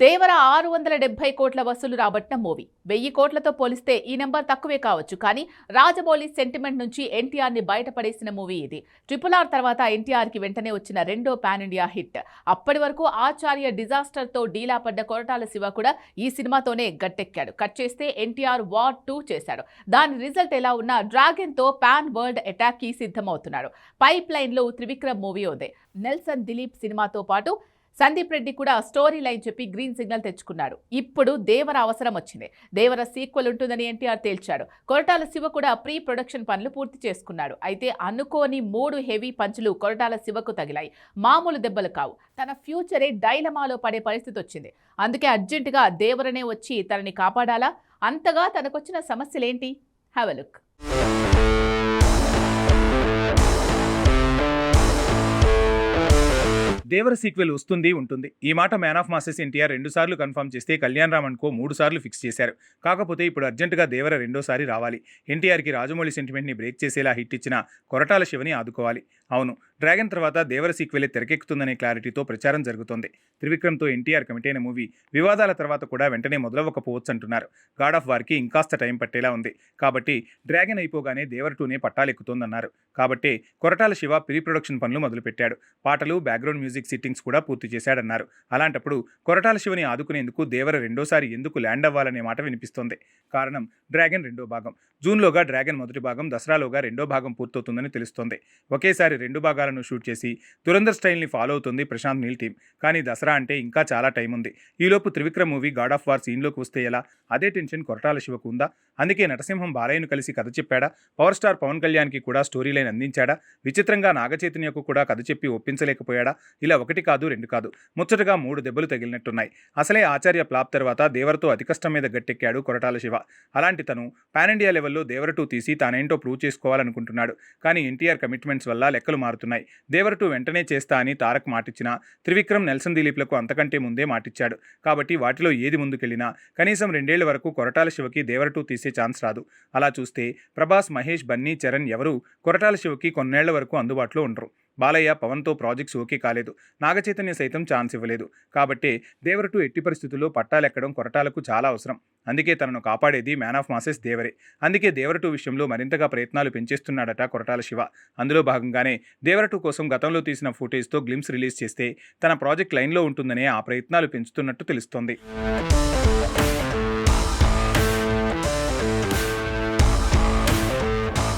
దేవర 670 కోట్ల వసూలు రాబట్టిన మూవీ 1000 కోట్లతో పోలిస్తే ఈ నెంబర్ తక్కువే కావచ్చు. కానీ రాజమౌళి సెంటిమెంట్ నుంచి ఎన్టీఆర్ ని బయటపడేసిన మూవీ ఇది. RRR తర్వాత ఎన్టీఆర్ కి వెంటనే వచ్చిన రెండో పాన్ ఇండియా హిట్. అప్పటి వరకు ఆచార్య డిజాస్టర్ తో డీలా పడ్డ కొరటాల శివ కూడా ఈ సినిమాతోనే గట్టెక్కాడు. కట్ చేస్తే ఎన్టీఆర్ వార్ 2 చేశాడు. దాని రిజల్ట్ ఎలా ఉన్నా డ్రాగన్ తో పాన్ వరల్డ్ అటాక్ కి సిద్ధమవుతున్నాడు. పైప్ లైన్ లో త్రివిక్రమ్ మూవీ ఉంది. నెల్సన్ దిలీప్ సినిమాతో పాటు సందీప్ రెడ్డి కూడా స్టోరీ లైన్ చెప్పి గ్రీన్ సిగ్నల్ తెచ్చుకున్నాడు. ఇప్పుడు దేవర అవసరం వచ్చింది. దేవర సీక్వెల్ ఉంటుందని ఎన్టీఆర్ తేల్చాడు. కొరటాల శివ కూడా ప్రీ ప్రొడక్షన్ పనులు పూర్తి చేసుకున్నాడు. అయితే అనుకోని 3 హెవీ పంచులు కొరటాల శివకు తగిలాయి. మామూలు దెబ్బలు కావు. తన ఫ్యూచరే డైలమాలో పడే పరిస్థితి వచ్చింది. అందుకే అర్జెంటుగా దేవరనే వచ్చి తనని కాపాడాలా? అంతగా తనకొచ్చిన సమస్యలేంటి? Have a look. Devara sequel వస్తుంది ఉంటుంది. ఈ మాట మ్యాన్ ఆఫ్ మాసెస్ ఎన్టీఆర్ 2 సార్లు కన్ఫర్మ్ చేస్తే కళ్యాణ్ రామ్ అనుకో 3 సార్లు ఫిక్స్ చేశారు. కాకపోతే ఇప్పుడు అర్జెంటుగా దేవర రెండోసారి రావాలి. ఎన్టీఆర్కి రాజమౌళి సెంటిమెంట్ని బ్రేక్ చేసేలా హిట్ ఇచ్చిన కొరటాల శివని ఆదుకోవాలి. అవును, డ్రాగన్ తర్వాత దేవర సీక్వెలే తెరకెక్కుతుందనే క్లారిటీతో ప్రచారం జరుగుతోంది. త్రివిక్రమ్తో ఎన్టీఆర్ కమిట్ అయిన మూవీ వివాదాల తర్వాత కూడా వెంటనే మొదలవ్వకపోవచ్చు అంటున్నారు. గాడ్ ఆఫ్ వార్కి ఇంకాస్త టైం పట్టేలా ఉంది. కాబట్టి డ్రాగన్ అయిపోగానే దేవర 2నే పట్టాలెక్కుతోందన్నారు. కాబట్టి కొరటాల శివ ప్రీ ప్రొడక్షన్ పనులు మొదలుపెట్టాడు. పాటలు, బ్యాక్గ్రౌండ్ మ్యూజిక్ సిట్టింగ్స్ కూడా పూర్తి చేశాడన్నారు. అలాంటప్పుడు కొరటాల శివని ఆదుకునేందుకు దేవర రెండోసారి ఎందుకు ల్యాండ్ అవ్వాలనే మాట వినిపిస్తోంది. కారణం డ్రాగన్ రెండో భాగం. జూన్లోగా డ్రాగన్ మొదటి భాగం, దసరాలోగా రెండో భాగం పూర్తవుతుందని తెలుస్తోంది. ఒకేసారి 2 భాగాలను షూట్ చేసి దురంధర్ స్టైల్ని ఫాలో అవుతుంది ప్రశాంత్ నీల్ టీం. కానీ దసరా అంటే ఇంకా చాలా టైం ఉంది. ఈలోపు Trivikram movie God of War సీన్లోకి వస్తే ఎలా? అదే టెన్షన్ కొరటాల శివకు ఉందా? అందుకే నరసింహం బాలయ్యను కలిసి కథ చెప్పాడా? పవర్ స్టార్ పవన్ కళ్యాణ్కి కూడా స్టోరీ లైన్ అందించాడా? విచిత్రంగా నాగచైతన్యకు కూడా కథ చెప్పి ఒప్పించలేకపోయాడా? ఇలా 1 కాదు 2 కాదు, ముచ్చటగా 3 దెబ్బలు తగిలినట్టున్నాయి. అసలే ఆచార్య ఫ్లాప్ తర్వాత దేవరతో అతి కష్టం మీద గట్టెక్కాడు కొరటాల శివ. అలాంటి తను పాన్ ఇండియా లెవెల్లో దేవర 2 తీసి తానేంటో ప్రూవ్ చేసుకోవాలనుకుంటున్నాడు. కానీ ఎన్టీఆర్ కమిట్మెంట్స్ వల్ల లెక్కలు మారుతున్నాయి. దేవర 2 వెంటనే చేస్తా అని తారక్ మాటిచ్చినా త్రివిక్రమ్, నెల్సన్ దిలీప్లకు అంతకంటే ముందే మాటిచ్చాడు. కాబట్టి వాటిలో ఏది ముందుకెళ్లినా కనీసం 2 ఏళ్ల వరకు కొరటాల శివకి దేవర 2 తీసే ఛాన్స్ రాదు. అలా చూస్తే ప్రభాస్, మహేష్, బన్నీ, చరణ్ ఎవరూ కొరటాల శివకి కొన్నేళ్ల వరకు అందుబాటులో ఉండరు. బాలయ్య, పవన్తో ప్రాజెక్ట్స్ ఓకే కాలేదు. నాగచైతన్య సైతం ఛాన్స్ ఇవ్వలేదు. కాబట్టే దేవర 2 ఎట్టి పరిస్థితుల్లో పట్టాలెక్కడం కొరటాలకు చాలా అవసరం. అందుకే తనను కాపాడేది మ్యాన్ ఆఫ్ మాసెస్ దేవరే. అందుకే దేవర 2 విషయంలో మరింతగా ప్రయత్నాలు పెంచేస్తున్నాడట కొరటాల శివ. అందులో భాగంగానే దేవర 2 కోసం గతంలో తీసిన ఫుటేజ్తో గ్లిమ్స్ రిలీజ్ చేస్తే తన ప్రాజెక్ట్ లైన్లో ఉంటుందనే ఆ ప్రయత్నాలు పెంచుతున్నట్టు తెలుస్తోంది.